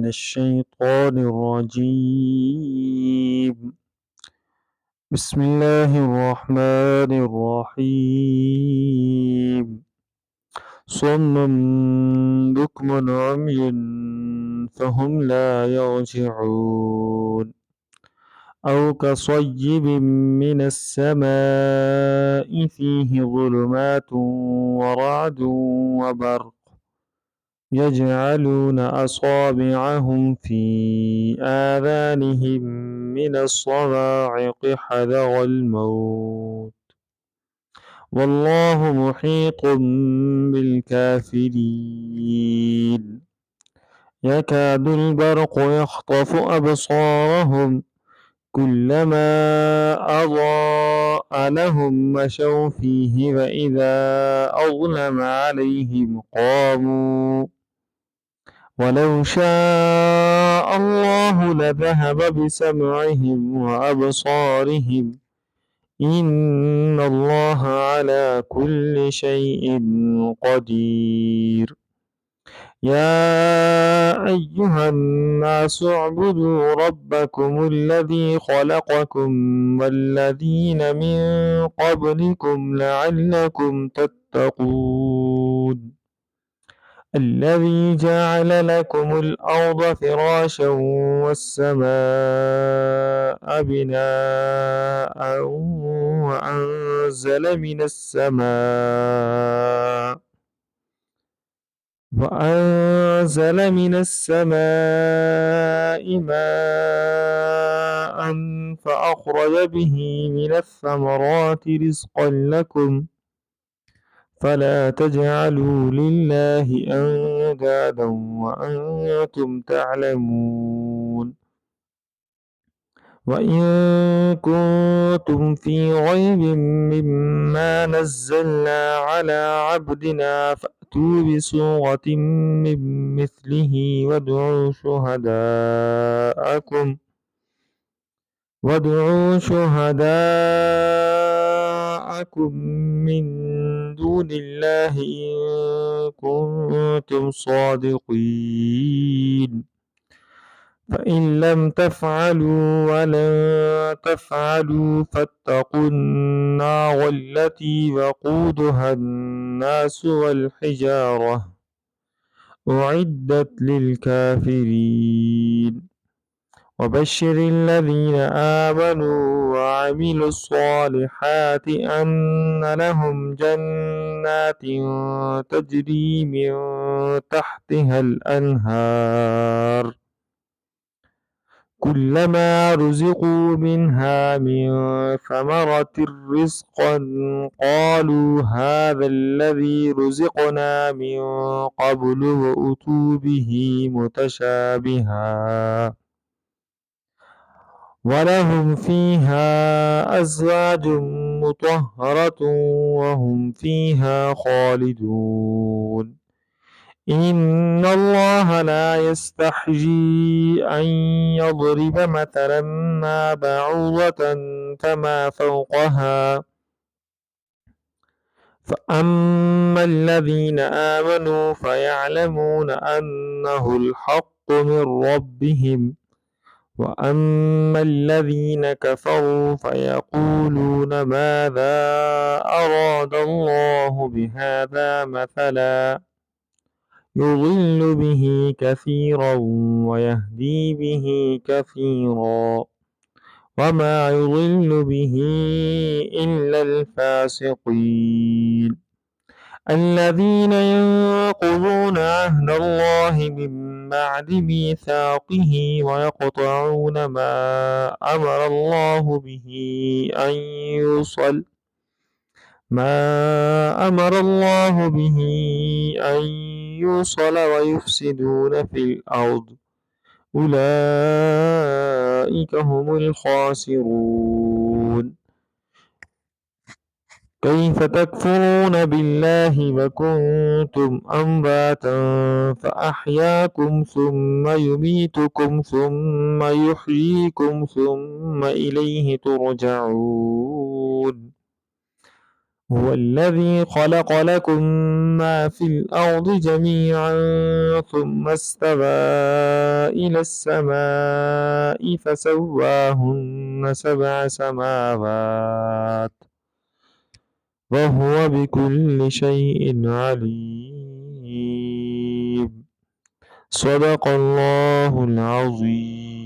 الشيطان الرجيم. بسم الله الرحمن الرحيم. صم بكم عمي فهم لا يرجعون أو كصيب من السماء فيه ظلمات ورعد وبرق يجعلون أصابعهم في آذانهم من الصواعق حذر الموت والله محيط بالكافرين يكاد البرق يخطف أبصارهم كلما أضاء لهم مشوا فيه فإذا أظلم عليهم قاموا ولو شاء الله لذهب بسمعهم وأبصارهم إن الله على كل شيء قدير يا أيها الناس اعبدوا ربكم الذي خلقكم والذين من قبلكم لعلكم تتقون الذي جعل لكم الأرض فراشا والسماء بناء وأنزل من السماء ماء فأخرج به من الثمرات رزقا لكم فلا تجعلوا لله أندادا وأنتم تعلمون وإن كنتم في ريب مما نزلنا على عبدنا فأتوا بسورة من مثله وادعوا شهداءكم من دون الله إن كنتم صادقين فإن لم تفعلوا ولن تفعلوا فاتقوا النار التي وقودها الناس والحجارة أعدت للكافرين وبشر الذين آمنوا وعملوا الصالحات أن لهم جنات تجري من تحتها الأنهار كلما رزقوا منها من ثمرة رزقا قالوا هذا الذي رزقنا من قبل وأتوا به متشابها ولهم فيها أزواج مطهرة وهم فيها خالدون إن الله لا يستحيي أن يضرب مثلا ما بعوضة فما فوقها فأما الذين آمنوا فيعلمون أنه الحق من ربهم وأما الذين كفروا فيقولون ماذا أراد الله بهذا مثلا يضل به كثيرا ويهدي به كثيرا وما يضل به إلا الفاسقين الذين ينقضون عهد الله من بعد ميثاقه ويقطعون ما أمر الله به أن يوصل ويفسدون في الأرض أولئك هم الخاسرون كيف تكفرون بالله وكنتم أمواتا فأحياكم ثم يميتكم ثم يحييكم ثم إليه ترجعون هو الذي خلق لكم ما في الأرض جميعا ثم استوى إلى السماء فسواهن سبع سماوات وهو بكل شيء عليم صدق الله العظيم.